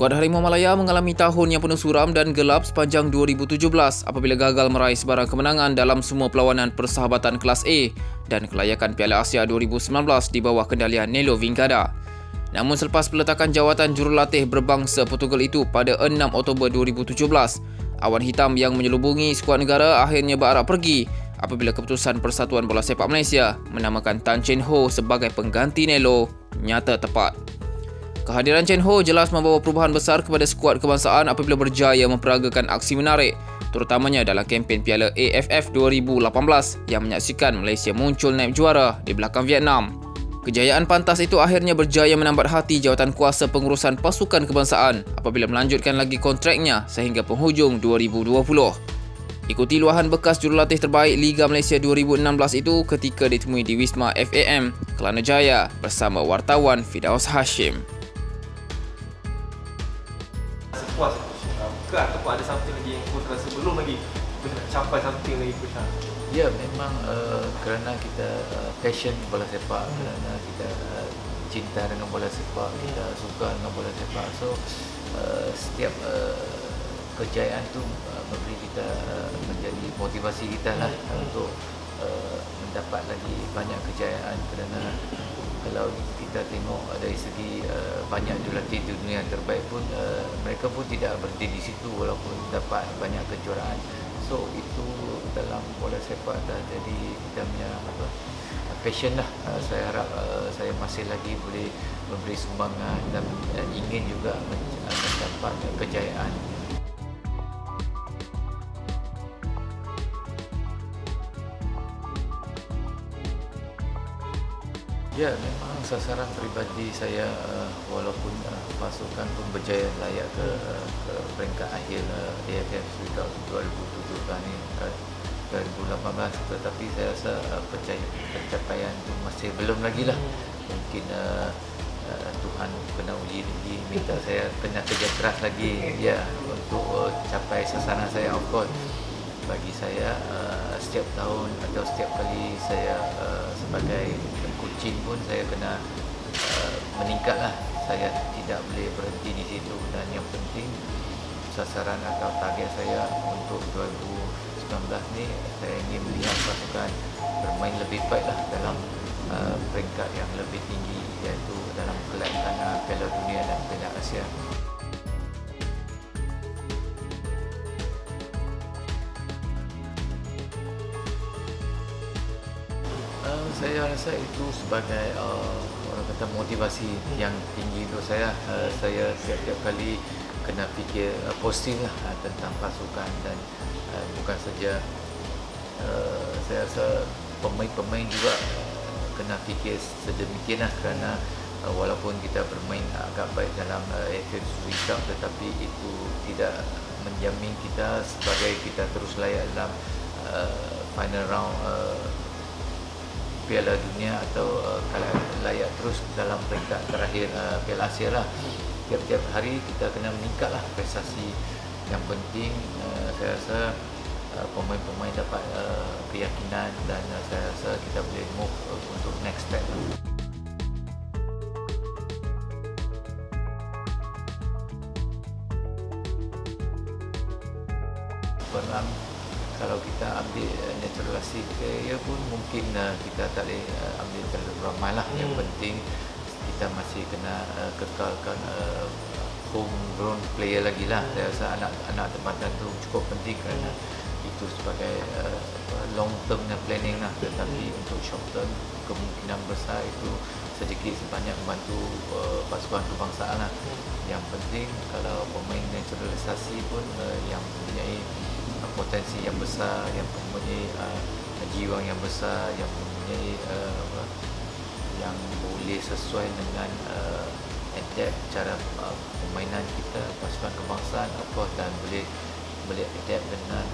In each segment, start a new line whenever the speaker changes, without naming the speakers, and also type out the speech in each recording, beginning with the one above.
Skuad Harimau Malaya mengalami tahun yang penuh suram dan gelap sepanjang 2017 apabila gagal meraih sebarang kemenangan dalam semua perlawanan persahabatan kelas A dan kelayakan Piala Asia 2019 di bawah kendalian Nelo Vincada. Namun selepas peletakan jawatan jurulatih berbangsa Portugal itu pada 6 Oktober 2017, awan hitam yang menyelubungi skuad negara akhirnya berarah pergi apabila keputusan Persatuan Bola Sepak Malaysia menamakan Tan Chen Ho sebagai pengganti Nelo nyata tepat. Kehadiran Chen Ho jelas membawa perubahan besar kepada skuad kebangsaan apabila berjaya memperagakan aksi menarik, terutamanya dalam kempen Piala AFF 2018 yang menyaksikan Malaysia muncul naib juara di belakang Vietnam. Kejayaan pantas itu akhirnya berjaya menambat hati jawatan kuasa pengurusan pasukan kebangsaan apabila melanjutkan lagi kontraknya sehingga penghujung 2020. Ikuti luahan bekas jurulatih terbaik Liga Malaysia 2016 itu ketika ditemui di Wisma FAM, Kelana Jaya bersama wartawan Firdaus Hashim.
Puas ke ataupun ada something lagi yang coach rasa belum lagi nak capai something lagi coach?
Ya, memang kerana kita passion bola sepak, kerana kita cinta dengan bola sepak, kita suka dengan bola sepak. So setiap kejayaan tu memberi kita menjadi motivasi kita lah untuk mendapat lagi banyak kejayaan. Kerana kalau kita tengok dari segi banyak jurulatih di dunia terbaik pun mereka pun tidak berhenti di situ walaupun dapat banyak kejuaraan. So itu dalam bola sepak dah jadi kita punya passion lah. Saya harap saya masih lagi boleh memberi sumbangan dan ingin juga mendapat kejayaan. Ya, memang sasaran peribadi saya walaupun pasukan pun berjaya layak ke peringkat akhir AFF Suria 2017 ni 2018, tetapi saya rasa pencapaian itu masih belum lagi lah. Mungkin Tuhan kena uji lagi, minta saya kena kerja keras lagi ya untuk capai sasaran saya. Of course, bagi saya setiap tahun atau setiap kali saya sebagai coaching pun saya kena meningkatlah. Saya tidak boleh berhenti di situ dan yang penting sasaran atau target saya untuk 2019 ni saya ingin melihat pasukan bermain lebih baiklah dalam peringkat yang lebih tinggi, iaitu dalam kelayakan Piala Dunia dan Piala Asia. Saya rasa itu sebagai orang kata motivasi yang tinggi untuk saya. Saya setiap kali kena fikir positif lah tentang pasukan dan bukan saja saya rasa pemain-pemain juga kena fikir sedemikian lah, kerana walaupun kita bermain agak baik dalam AFF Suria Cup, tetapi itu tidak menjamin kita sebagai kita terus layak dalam final round Piala Dunia atau layak terus dalam peringkat terakhir Piala Asia lah. Tiap-tiap hari kita kena meningkatlah prestasi. Yang penting saya rasa pemain-pemain dapat keyakinan dan saya rasa kita boleh move untuk next step. Kalau kita ambil naturalisasi player pun mungkin kita tak boleh ambil terlalu ramai lah. Yang penting kita masih kena kekalkan homegrown player lagi lah. Saya rasa anak tempatan tu cukup penting kerana itu sebagai long term planning lah. Tetapi untuk short term kemungkinan besar itu sedikit sebanyak membantu pasukan kebangsaan lah. Yang penting kalau pemain naturalisasi pun yang mempunyai potensi yang besar, yang mempunyai jiwa yang besar, yang mempunyai yang boleh sesuai dengan adapt cara permainan kita pasukan kebangsaan apa, dan boleh adapt dengan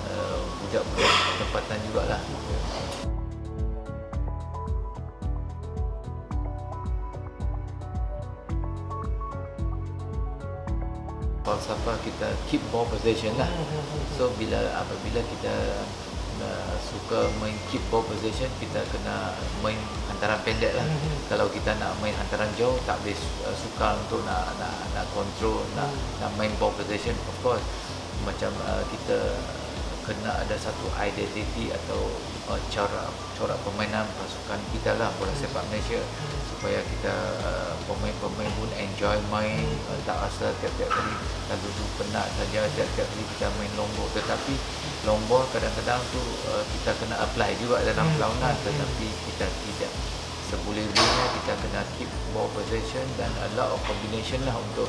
budak-budak tempatan jugalah. Falsafah kita keep ball possession lah. So apabila kita suka main keep ball possession, kita kena main hantaran pendek lah. Kalau kita nak main hantaran jauh, tak boleh sukar untuk nak control, nak main ball possession. Of course, macam kita kena ada satu identiti atau corak permainan pasukan kita lah, bola sepak Malaysia, supaya kita pemain-pemain pun enjoy main, tak rasa tiap-tiap kali lalu tu penat saja tiap-tiap kali kita main long ball. Tetapi long ball kadang-kadang tu kita kena apply juga dalam perlawanan, tetapi kita tidak seboleh-bolehnya kita kena keep ball possession dan a lot of combination lah untuk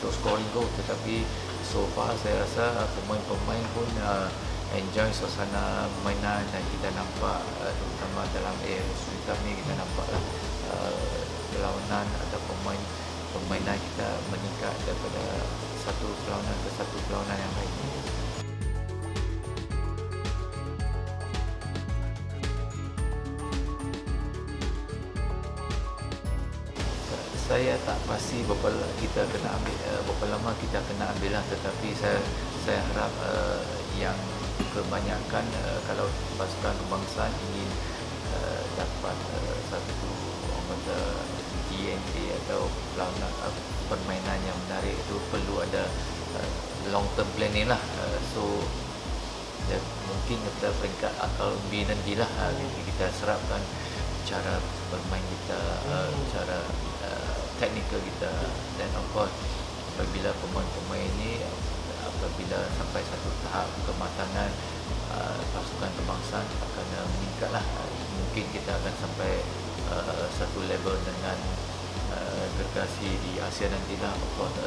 scoring goal. Tetapi so far saya rasa pemain-pemain pun enjoy suasana permainan, dan kita nampak terutama dalam AFC Cup ni kita nampak lah perlawanan atau permainan kita meningkat daripada satu perlawanan ke satu perlawanan yang lain. Saya tak pasti berapa lama kita kena ambil lah, tetapi saya harap yang kebanyakan kalau pasukan kebangsaan ingin dapat satu orang kata DNA atau permainan yang menarik, itu perlu ada long term planning lah. So mungkin kita peringkat akal B nanti lah kita serapkan cara bermain kita, cara teknikal kita, dan of course apabila pemain-pemain ini apabila sampai satu tahap kematangan, pasukan kebangsaan akan meningkatlah. Mungkin kita akan sampai satu level dengan gergasi di Asia nantilah. Of course,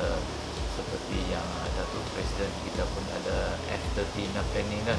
seperti yang Datuk Presiden kita pun ada F13 planning kan.